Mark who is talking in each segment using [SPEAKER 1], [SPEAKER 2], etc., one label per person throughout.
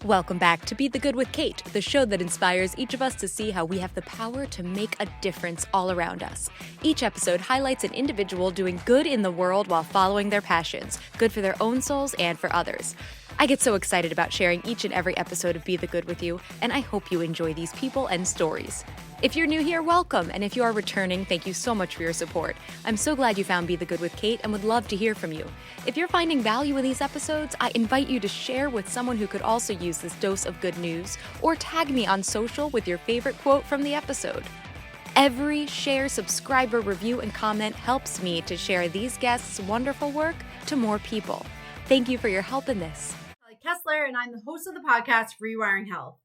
[SPEAKER 1] Welcome back to Be the Good with Kate, the show that inspires each of us to see how we have the power to make a difference all around us. Each episode highlights an individual doing good in the world while following their passions, good for their own souls and for others. I get so excited about sharing each and every episode of Be the Good with you, and I hope you enjoy these people and stories. If you're new here, welcome, and if you are returning, thank you so much for your support. I'm so glad you found Be the Good with Kate and would love to hear from you. If you're finding value in these episodes, I invite you to share with someone who could also use this dose of good news, or tag me on social with your favorite quote from the episode. Every share, subscriber, review, and comment helps me to share these guests' wonderful work to more people. Thank you for your help in this.
[SPEAKER 2] I'm Kessler, and I'm the host of the podcast Rewiring Health.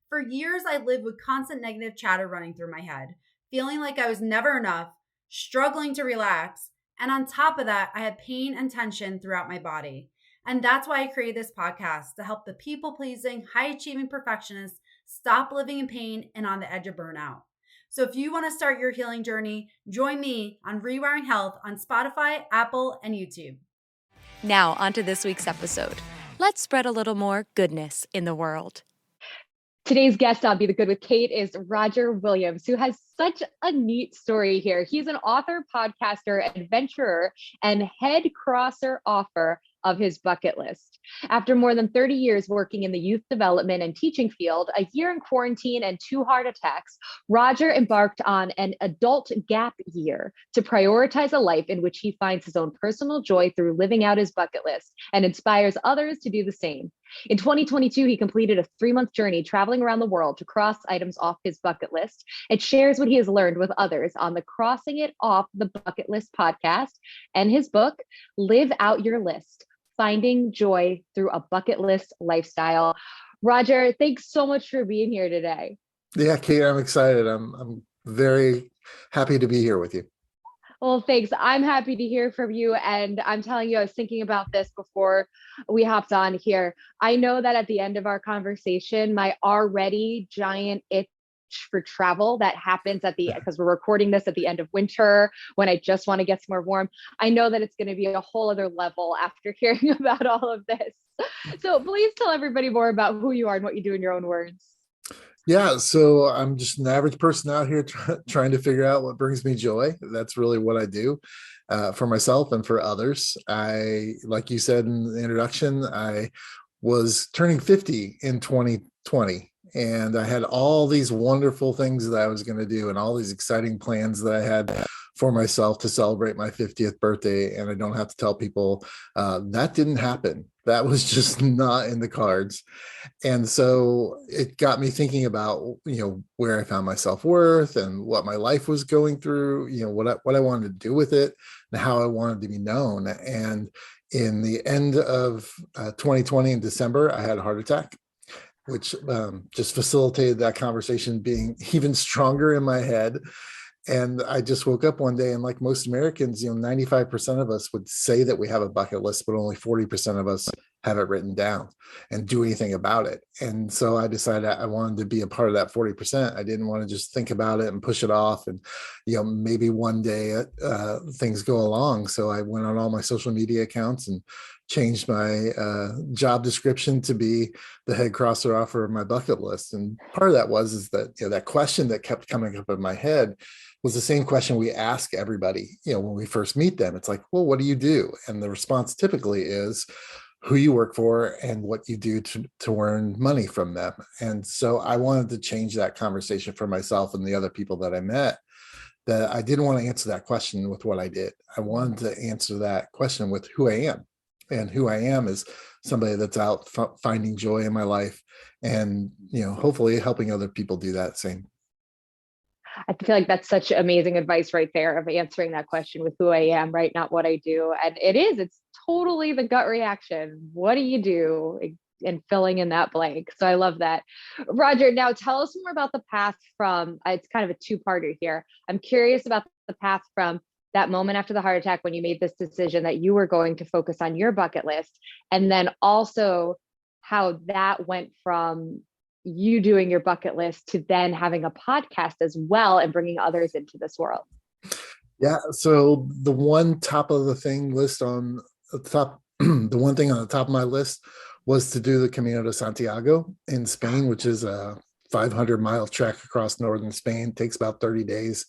[SPEAKER 2] For years, I lived with constant negative chatter running through my head, feeling like I was never enough, struggling to relax, and on top of that, I had pain and tension throughout my body. And that's why I created this podcast, to help the people-pleasing, high-achieving perfectionists stop living in pain and on the edge of burnout. So if you want to start your healing journey, join me on Rewiring Health on Spotify, Apple, and YouTube.
[SPEAKER 1] Now, on to this week's episode. Let's spread a little more goodness in the world.
[SPEAKER 3] Today's guest on Be the Good with Kate is Roger Williams, who has such a neat story here. He's an author, podcaster, adventurer, and head crosser offer of his bucket list. After more than 30 years working in the youth development and teaching field, a year in quarantine, and 2 heart attacks, Roger embarked on an adult gap year to prioritize a life in which he finds his own personal joy through living out his bucket list and inspires others to do the same. In 2022, he completed a 3-month journey traveling around the world to cross items off his bucket list and shares what he has learned with others on the Crossing It Off the Bucket List podcast and his book, Live Out Your List: Finding Joy Through a Bucket List Lifestyle. Roger, thanks so much for being here today.
[SPEAKER 4] Yeah, Kate, I'm excited. I'm very happy to be here with you.
[SPEAKER 3] Well, thanks. I'm happy to hear from you. And I'm telling you, I was thinking about this before we hopped on here. I know that at the end of our conversation, my already giant itch for travel that happens because we're recording this at the end of winter when I just want to get somewhere warm. I know that it's going to be a whole other level after hearing about all of this. So please tell everybody more about who you are and what you do in your own words.
[SPEAKER 4] Yeah, so I'm just an average person out here trying to figure out what brings me joy. That's really what I do for myself and for others. Like you said in the introduction, I was turning 50 in 2020. And I had all these wonderful things that I was going to do and all these exciting plans that I had for myself to celebrate my 50th birthday. And I don't have to tell people that didn't happen. That was just not in the cards. And so it got me thinking about, where I found my self-worth and what my life was going through, what I wanted to do with it and how I wanted to be known. And in the end of 2020 in December, I had a heart attack, which just facilitated that conversation being even stronger in my head. And I just woke up one day, and like most Americans, 95% of us would say that we have a bucket list, but only 40% of us have it written down and do anything about it. And so I decided I wanted to be a part of that 40%. I didn't want to just think about it and push it off. And, maybe one day things go along. So I went on all my social media accounts and changed my job description to be the head crosser offer of my bucket list. And part of that is that, that question that kept coming up in my head was the same question we ask everybody, when we first meet them. It's like, well, what do you do? And the response typically is who you work for and what you do to earn money from them. And so I wanted to change that conversation for myself and the other people that I met, that I didn't want to answer that question with what I did. I wanted to answer that question with who I am. And who I am is somebody that's out finding joy in my life and, hopefully helping other people do that same.
[SPEAKER 3] I feel like that's such amazing advice right there of answering that question with who I am, right? Not what I do. And it's totally the gut reaction. What do you do? And filling in that blank. So I love that. Roger, now tell us more about the path from, it's kind of a 2-parter here. I'm curious about the path from that moment after the heart attack when you made this decision that you were going to focus on your bucket list, and then also how that went from you doing your bucket list to then having a podcast as well and bringing others into this world.
[SPEAKER 4] Yeah. So the one top of the thing list on the top, the one thing on the top of my list was to do the Camino de Santiago in Spain, which is a 500-mile trek across northern Spain. It takes about 30 days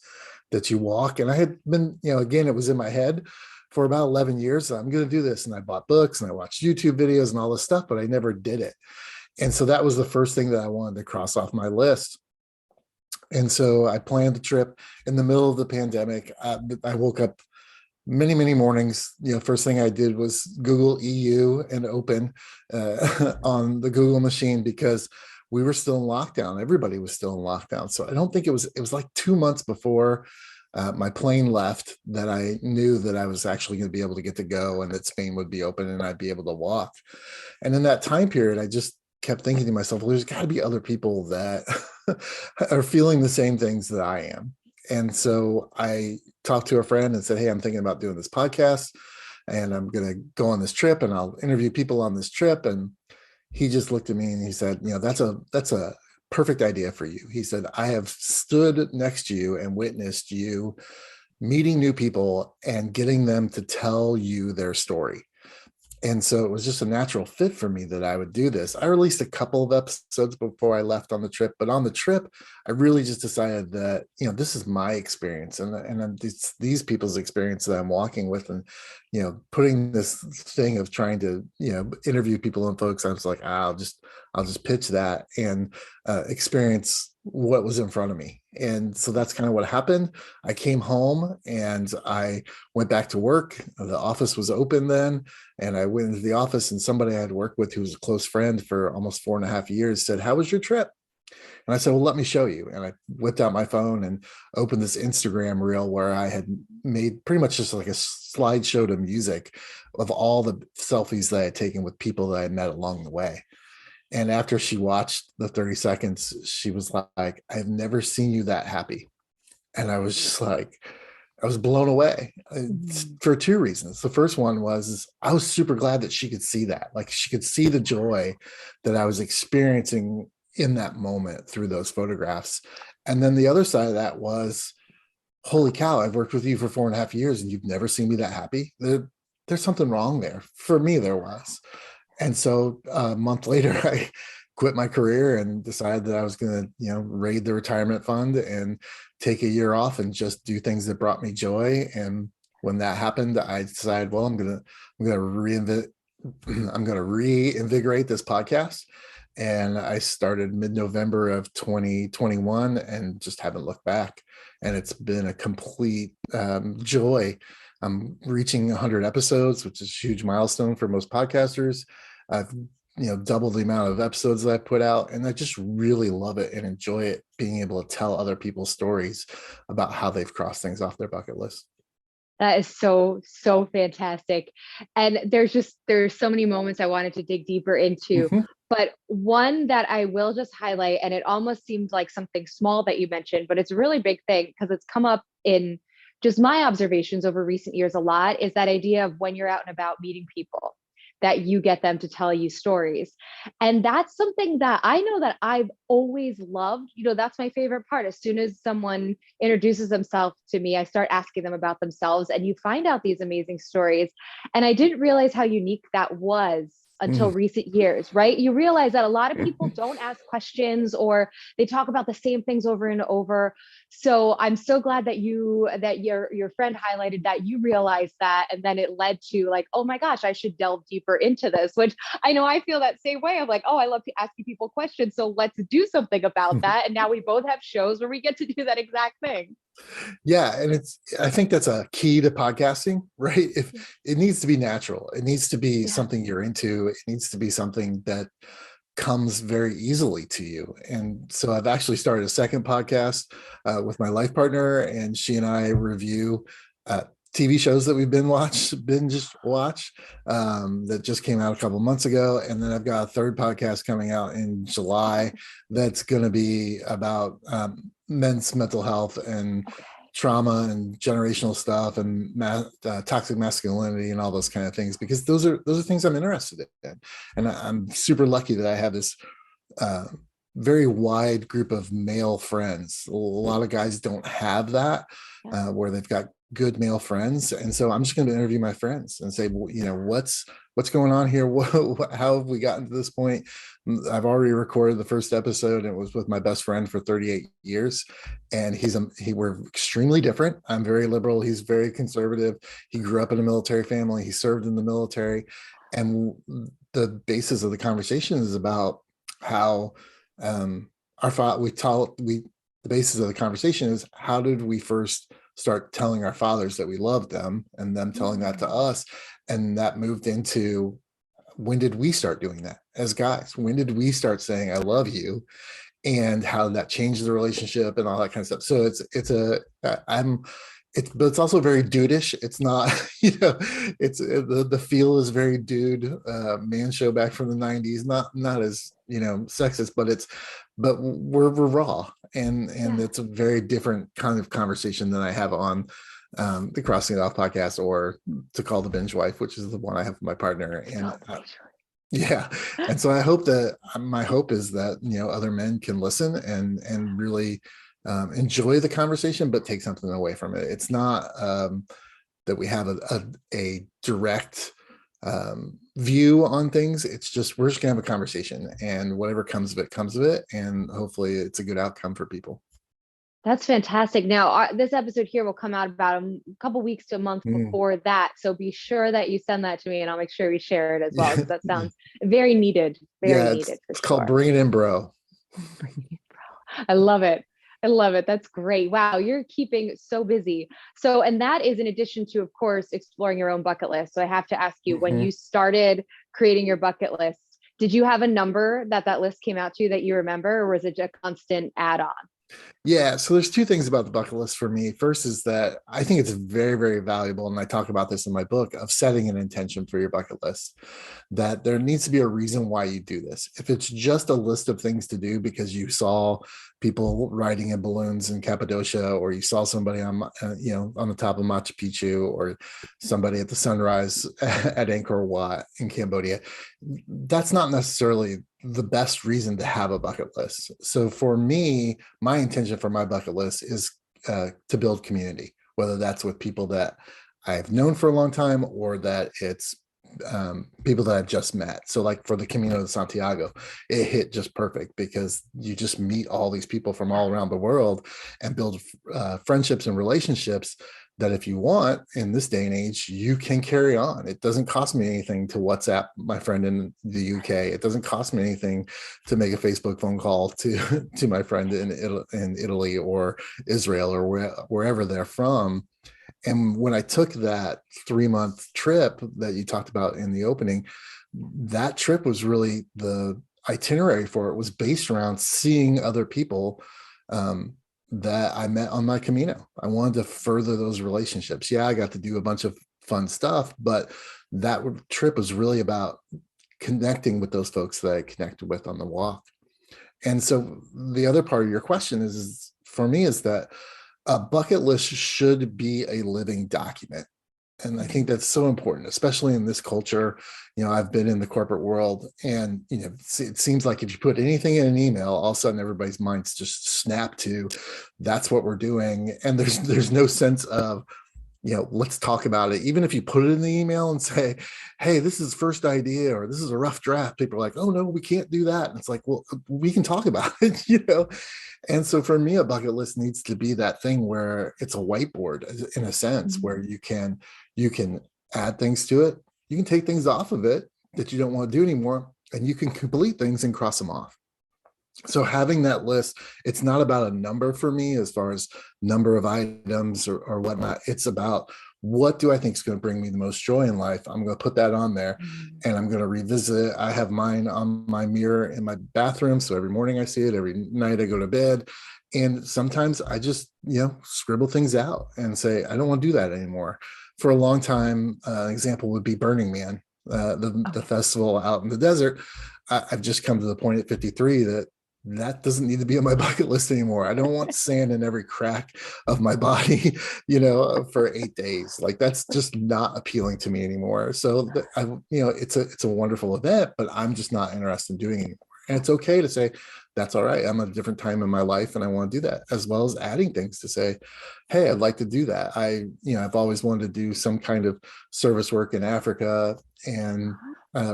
[SPEAKER 4] that you walk. And I had been, again, it was in my head for about 11 years. So I'm going to do this. And I bought books and I watched YouTube videos and all this stuff, but I never did it. And so that was the first thing that I wanted to cross off my list. And so I planned the trip in the middle of the pandemic. I woke up many mornings. First thing I did was Google EU and open on the Google machine, because we were still in lockdown. Everybody was still in lockdown. So I don't think it was like 2 months before my plane left that I knew that I was actually going to be able to get to go, and that Spain would be open and I'd be able to walk. And in that time period, I just kept thinking to myself, well, there's got to be other people that are feeling the same things that I am. And so I talked to a friend and said, hey, I'm thinking about doing this podcast and I'm going to go on this trip and I'll interview people on this trip. And he just looked at me and he said, that's a perfect idea for you. He said, I have stood next to you and witnessed you meeting new people and getting them to tell you their story. And so it was just a natural fit for me that I would do this. I released a couple of episodes before I left on the trip, but on the trip, I really just decided that, this is my experience and it's these people's experience that I'm walking with, and, putting this thing of trying to, interview people and folks, I was like, I'll just pitch that and experience what was in front of me. And so that's kind of what happened. I came home and I went back to work. The office was open then. And I went into the office, and somebody I had worked with who was a close friend for almost 4.5 years said, how was your trip? And I said, well, let me show you. And I whipped out my phone and opened this Instagram reel where I had made pretty much just like a slideshow to music of all the selfies that I had taken with people that I met along the way. And after she watched the 30 seconds, she was like, I've never seen you that happy. And I was just like, I was blown away for two reasons. The first one was I was super glad that she could see that. Like, she could see the joy that I was experiencing in that moment through those photographs. And then the other side of that was, holy cow, I've worked with you for 4.5 years and you've never seen me that happy. There's something wrong there. For me, there was. And so a month later, I quit my career and decided that I was going to, raid the retirement fund and take a year off and just do things that brought me joy. And when that happened, I decided, well, I'm going to reinvigorate this podcast. And I started mid-November of 2021 and just haven't looked back. And it's been a complete joy. I'm reaching 100 episodes, which is a huge milestone for most podcasters. I've doubled the amount of episodes that I put out, and I just really love it and enjoy it, being able to tell other people's stories about how they've crossed things off their bucket list.
[SPEAKER 3] That is so fantastic. And there's so many moments I wanted to dig deeper into, but one that I will just highlight, and it almost seems like something small that you mentioned, but it's a really big thing because it's come up in just my observations over recent years a lot, is that idea of when you're out and about meeting people, that you get them to tell you stories. And that's something that I know that I've always loved. That's my favorite part. As soon as someone introduces themselves to me, I start asking them about themselves, and you find out these amazing stories. And I didn't realize how unique that was until recent years, right? You realize that a lot of people don't ask questions, or they talk about the same things over and over. So I'm so glad that your friend highlighted that, you realized that, and then it led to like, oh my gosh, I should delve deeper into this, which I know I feel that same way. I'm like, oh, I love asking people questions, so let's do something about that. And now we both have shows where we get to do that exact thing.
[SPEAKER 4] Yeah. And I think that's a key to podcasting, right? If it needs to be natural, it needs to be something you're into. It needs to be something that comes very easily to you. And so I've actually started a second podcast with my life partner, and she and I review TV shows that we've binge watch that just came out a couple months ago. And then I've got a third podcast coming out in July that's going to be about men's mental health and trauma and generational stuff and toxic masculinity and all those kind of things, because those are things I'm interested in. And I'm super lucky that I have this very wide group of male friends. A lot of guys don't have that, where they've got good male friends. And so I'm just going to interview my friends and say, well, what's going on here? How have we gotten to this point? I've already recorded the first episode, and it was with my best friend for 38 years. And we're extremely different. I'm very liberal. He's very conservative. He grew up in a military family. He served in the military. And the basis of the conversation is about how the basis of the conversation is, how did we first start telling our fathers that we loved them, and them telling that to us? And that moved into, when did we start doing that as guys? When did we start saying I love you, and how that changed the relationship and all that kind of stuff? So but it's also very dudeish. It's not, it's the feel is very dude, man show back from the 90s, not as, sexist, but we're raw, and it's a very different kind of conversation than I have on the Crossing It Off podcast, or To Call the Binge Wife, which is the one I have with my partner. And yeah. And so my hope is that, other men can listen and really enjoy the conversation, but take something away from it. It's not that we have a direct view on things. It's just, we're just gonna have a conversation, and whatever comes of it, and hopefully it's a good outcome for people.
[SPEAKER 3] That's fantastic. Now, this episode here will come out about a couple weeks to a month before that. So be sure that you send that to me, and I'll make sure we share it as well, because that sounds very needed. Very needed.
[SPEAKER 4] It's called Bring It In, Bro.
[SPEAKER 3] I love it. I love it. That's great. Wow. You're keeping so busy. So, and that is in addition to, of course, exploring your own bucket list. So I have to ask you, when you started creating your bucket list, did you have a number that list came out to that you remember, or was it a constant add-on?
[SPEAKER 4] Yeah. So there's two things about the bucket list for me. First is that I think it's very, very valuable, and I talk about this in my book, of setting an intention for your bucket list, that there needs to be a reason why you do this. If it's just a list of things to do because you saw people riding in balloons in Cappadocia, or you saw somebody on the top of Machu Picchu, or somebody at the sunrise at Angkor Wat in Cambodia, that's not necessarily the best reason to have a bucket list. So for me, my intention for my bucket list is to build community, whether that's with people that I've known for a long time, or that it's people that I've just met. So like for the Camino de Santiago, it hit just perfect, because you just meet all these people from all around the world and build friendships and relationships that, if you want, in this day and age, you can carry on. It doesn't cost me anything to WhatsApp my friend in the UK. It doesn't cost me anything to make a Facebook phone call to my friend in Italy or Israel, or wherever they're from. And when I took that 3-month trip that you talked about in the opening, that trip was really, the itinerary for it was based around seeing other people that I met on my Camino. I wanted to further those relationships. Yeah, I got to do a bunch of fun stuff, but that trip was really about connecting with those folks that I connected with on the walk. And so the other part of your question is for me, is that a bucket list should be a living document. And I think that's so important, especially in this culture. I've been in the corporate world, and, it seems like if you put anything in an email, all of a sudden everybody's minds just snap to, that's what we're doing. And there's no sense of, let's talk about it. Even if you put it in the email and say, hey, this is first idea, or this is a rough draft, people are like, oh no, we can't do that. And it's like, well, we can talk about it, And so for me, a bucket list needs to be that thing where it's a whiteboard, in a sense, where you can add things to it. You can take things off of it that you don't want to do anymore, and you can complete things and cross them off. So having that list, it's not about a number for me as far as number of items or whatnot. It's about, what do I think is going to bring me the most joy in life? I'm going to put that on there, and I'm going to revisit it. I have mine on my mirror in my bathroom. So every morning I see it, every night I go to bed. And sometimes I just, scribble things out and say, I don't want to do that anymore. For a long time, an example would be Burning Man, the festival out in the desert. I've just come to the point at 53 that doesn't need to be on my bucket list anymore. I don't want sand in every crack of my body, for 8 days. Like, that's just not appealing to me anymore. So it's a wonderful event, but I'm just not interested in doing it anymore. And it's okay to say, that's all right. I'm at a different time in my life and I want to do that, as well as adding things to say, hey, I'd like to do that. I've always wanted to do some kind of service work in Africa. And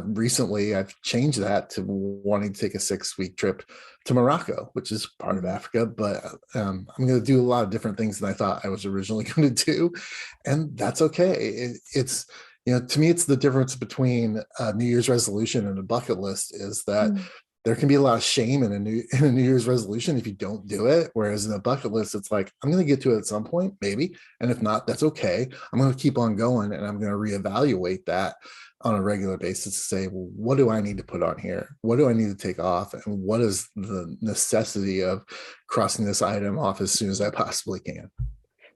[SPEAKER 4] recently I've changed that to wanting to take a 6-week trip to Morocco, which is part of Africa. But I'm going to do a lot of different things than I thought I was originally going to do. And that's okay. It's, to me, it's the difference between a New Year's resolution and a bucket list is that there can be a lot of shame in a New Year's resolution if you don't do it. Whereas in a bucket list, it's like, I'm going to get to it at some point, maybe. And if not, that's okay. I'm going to keep on going and I'm going to reevaluate that on a regular basis to say, well, what do I need to put on here? What do I need to take off? And what is the necessity of crossing this item off as soon as I possibly can?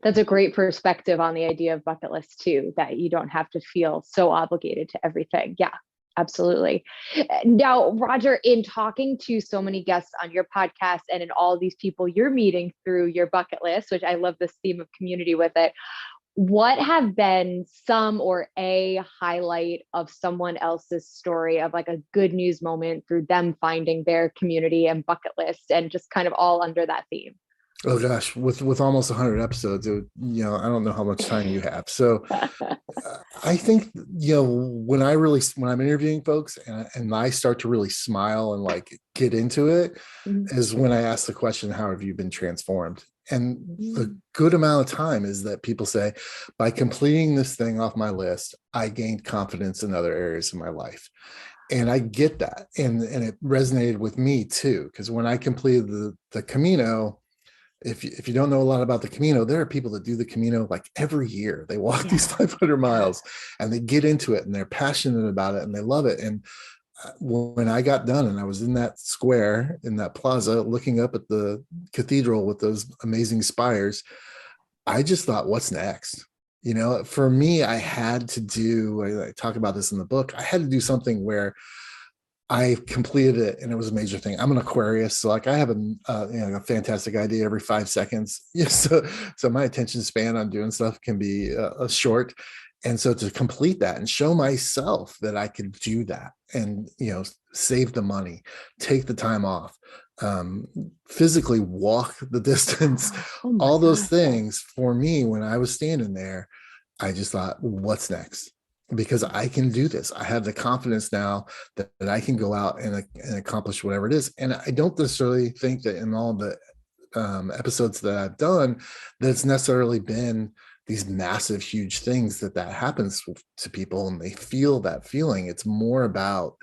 [SPEAKER 3] That's a great perspective on the idea of bucket list too, that you don't have to feel so obligated to everything. Yeah, absolutely. Now, Roger, in talking to so many guests on your podcast and in all these people you're meeting through your bucket list, which I love this theme of community with it, what have been some or a highlight of someone else's story of like a good news moment through them finding their community and bucket list and just kind of all under that theme?
[SPEAKER 4] Oh gosh, with almost 100 episodes, I don't know how much time you have. So I think, when I'm interviewing folks and I start to really smile and like get into it is when I ask the question, how have you been transformed? And the good amount of time is that people say, by completing this thing off my list, I gained confidence in other areas of my life. And I get that. And it resonated with me too, because when I completed the Camino, if you don't know a lot about the Camino, there are people that do the Camino like every year. They walk these 500 miles and they get into it and they're passionate about it and they love it. And when I got done and I was in that square, in that plaza, looking up at the cathedral with those amazing spires, I just thought, what's next? For me, I had to do, I talk about this in the book, I had to do something where I completed it and it was a major thing. I'm an Aquarius, so like I have a fantastic idea every 5 seconds. So my attention span on doing stuff can be short, and so to complete that and show myself that I could do that, and save the money, take the time off, physically walk the distance, all those things for me. When I was standing there, I just thought, what's next? Because I can do this. I have the confidence now that I can go out and accomplish whatever it is. And I don't necessarily think that in all the episodes that I've done, that it's necessarily been these massive, huge things that happens to people and they feel that feeling. It's more about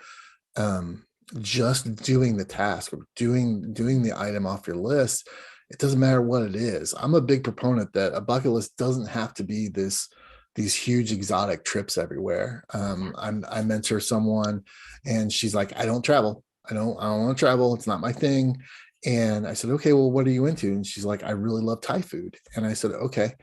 [SPEAKER 4] just doing the task or doing the item off your list. It doesn't matter what it is. I'm a big proponent that a bucket list doesn't have to be these huge exotic trips everywhere. I mentor someone and she's like, I don't travel. I don't want to travel. It's not my thing. And I said, okay, well, what are you into? And she's like, I really love Thai food. And I said, okay.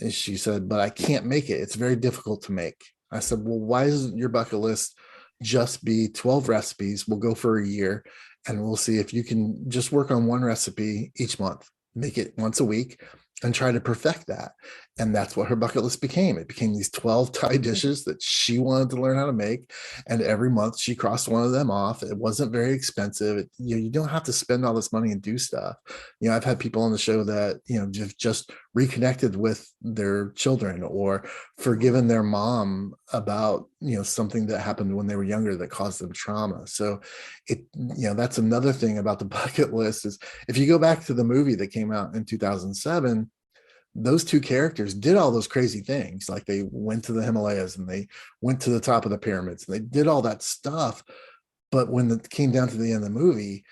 [SPEAKER 4] And she said, but I can't make it. It's very difficult to make. I said, well, why doesn't your bucket list just be 12 recipes? We'll go for a year and we'll see if you can just work on one recipe each month, make it once a week and try to perfect that. And that's what her bucket list became. It became these 12 Thai dishes that she wanted to learn how to make. And every month she crossed one of them off. It wasn't very expensive. You don't have to spend all this money and do stuff. I've had people on the show that, just reconnected with their children or forgiven their mom about, something that happened when they were younger that caused them trauma. So that's another thing about the bucket list is if you go back to the movie that came out in 2007, those two characters did all those crazy things. Like they went to the Himalayas and they went to the top of the pyramids and they did all that stuff. But when it came down to the end of the movie,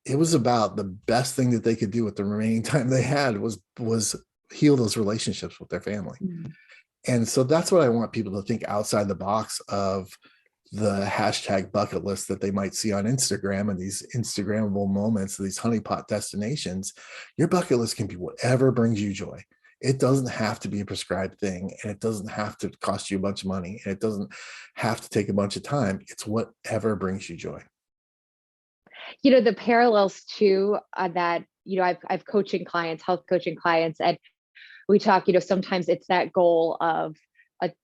[SPEAKER 4] it was about the best thing that they could do with the remaining time they had was heal those relationships with their family. And so that's what I want people to think outside the box of the hashtag bucket list that they might see on Instagram and these Instagrammable moments, these honeypot destinations. Your bucket list can be whatever brings you joy. It doesn't have to be a prescribed thing, and it doesn't have to cost you a bunch of money, and it doesn't have to take a bunch of time. It's whatever brings you joy.
[SPEAKER 3] The parallels too that, I've coaching clients, health coaching clients, and we talk, sometimes it's that goal of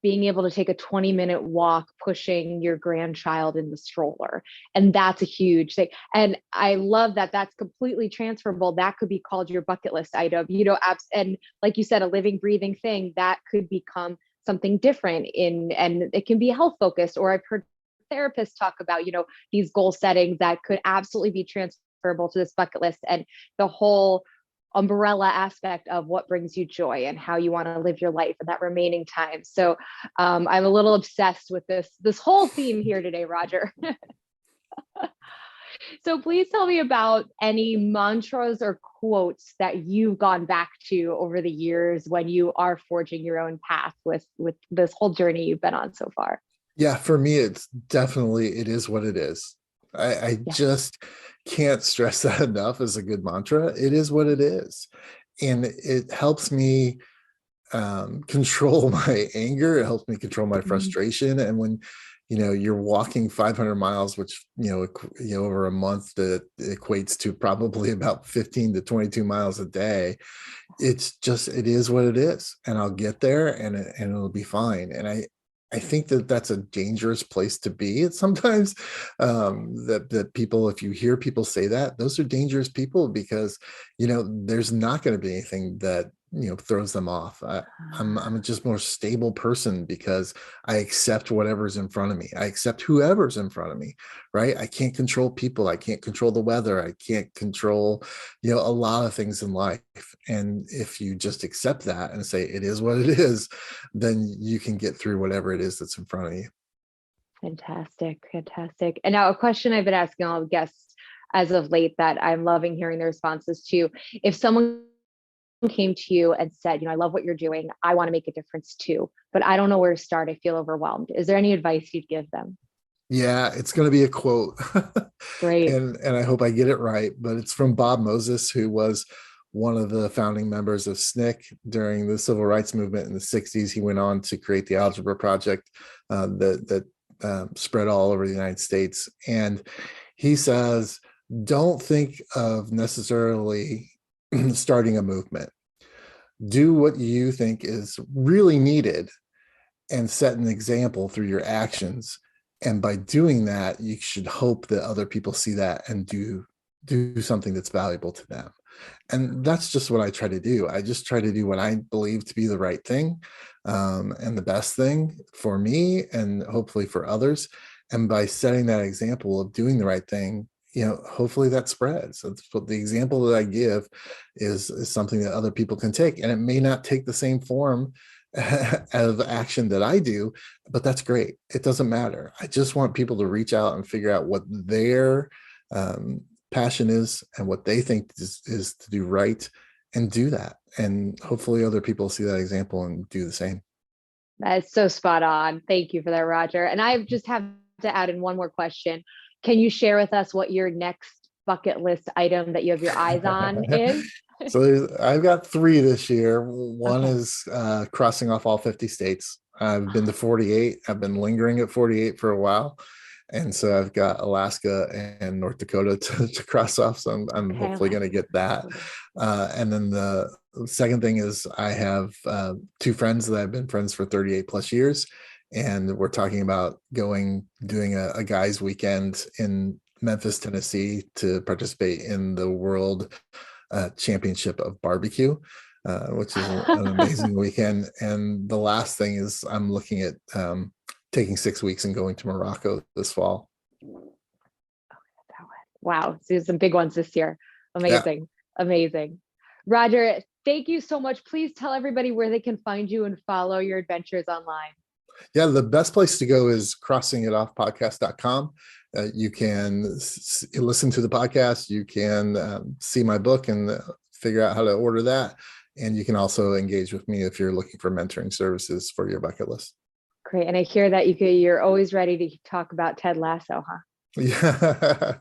[SPEAKER 3] being able to take a 20-minute walk pushing your grandchild in the stroller. And that's a huge thing. And I love that that's completely transferable. That could be called your bucket list item, and like you said, a living, breathing thing that could become something different and it can be health focused. Or I've heard therapists talk about, these goal settings that could absolutely be transferable to this bucket list, and the whole umbrella aspect of what brings you joy and how you want to live your life in that remaining time. So I'm a little obsessed with this whole theme here today, Roger. So please tell me about any mantras or quotes that you've gone back to over the years when you are forging your own path with this whole journey you've been on so far.
[SPEAKER 4] Yeah, for me, it's definitely, it is what it is. I just can't stress that enough as a good mantra. It is what it is. And it helps me control my anger. It helps me control my frustration. And when, you're walking 500 miles, which, over a month that equates to probably about 15 to 22 miles a day, it is what it is. And I'll get there and it'll be fine. And I think that that's a dangerous place to be. It's sometimes that people, if you hear people say that, those are dangerous people because, there's not going to be anything that, throws them off. I'm a just more stable person because I accept whatever's in front of me. I accept whoever's in front of me, right? I can't control people. I can't control the weather. I can't control, a lot of things in life. And if you just accept that and say, it is what it is, then you can get through whatever it is that's in front of you.
[SPEAKER 3] Fantastic. Fantastic. And now a question I've been asking all guests as of late that I'm loving hearing the responses to: if someone came to you and said, I love what you're doing, I want to make a difference too, but I don't know where to start, I feel overwhelmed, is there any advice you'd give them?
[SPEAKER 4] Yeah, it's going to be a quote.
[SPEAKER 3] Great.
[SPEAKER 4] and I hope I get it right, but it's from Bob Moses, who was one of the founding members of SNCC during the civil rights movement in the 60s. He went on to create the Algebra Project that spread all over the United States. And he says, don't think of necessarily starting a movement. Do what you think is really needed and set an example through your actions. And by doing that, you should hope that other people see that and do something that's valuable to them. And that's just what I try to do. I just try to do what I believe to be the right thing and the best thing for me and hopefully for others. And by setting that example of doing the right thing, hopefully that spreads. So the example that I give is something that other people can take. And it may not take the same form of action that I do, but that's great. It doesn't matter. I just want people to reach out and figure out what their passion is and what they think is to do right and do that. And hopefully other people see that example and do the same.
[SPEAKER 3] That's so spot on. Thank you for that, Roger. And I just have to add in one more question. Can you share with us what your next bucket list item that you have your eyes on is?
[SPEAKER 4] So I've got 3 this year. One is crossing off all 50 states. I've been to 48. I've been lingering at 48 for a while. And so I've got Alaska and North Dakota to cross off. So I'm hopefully going to get that. And then the second thing is I have 2 friends that I've been friends for 38 plus years. And we're talking about doing a guys weekend in Memphis, Tennessee to participate in the World Championship of Barbecue, which is an amazing weekend. And the last thing is I'm looking at taking 6 weeks and going to Morocco this fall.
[SPEAKER 3] Wow. So some big ones this year. Amazing. Yeah. Amazing. Roger, thank you so much. Please tell everybody where they can find you and follow your adventures online.
[SPEAKER 4] Yeah, the best place to go is crossingitoffpodcast.com. You can listen to the podcast. You can see my book and figure out how to order that. And you can also engage with me if you're looking for mentoring services for your bucket list.
[SPEAKER 3] Great. And I hear that you're always ready to talk about Ted Lasso, huh?
[SPEAKER 4] Yeah.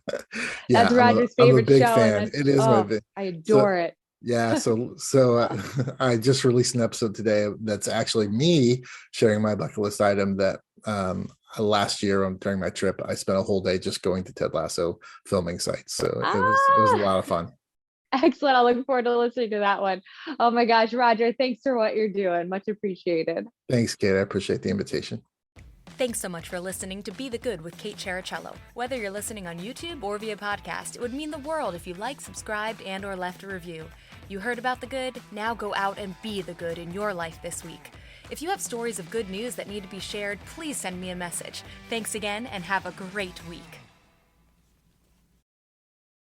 [SPEAKER 3] That's Roger's favorite
[SPEAKER 4] I'm a big
[SPEAKER 3] show.
[SPEAKER 4] fan. It is my big.
[SPEAKER 3] I adore it.
[SPEAKER 4] Yeah. So I just released an episode today that's actually me sharing my bucket list item that last year during my trip, I spent a whole day just going to Ted Lasso filming sites. So it was a lot of fun.
[SPEAKER 3] Excellent. I'll look forward to listening to that one. Oh my gosh, Roger, thanks for what you're doing. Much appreciated.
[SPEAKER 4] Thanks, Kate. I appreciate the invitation.
[SPEAKER 1] Thanks so much for listening to Be the Good with Kate Chericello. Whether you're listening on YouTube or via podcast, it would mean the world if you liked, subscribed, and or left a review. You heard about the good? Now go out and be the good in your life this week. If you have stories of good news that need to be shared, please send me a message. Thanks again, and have a great week.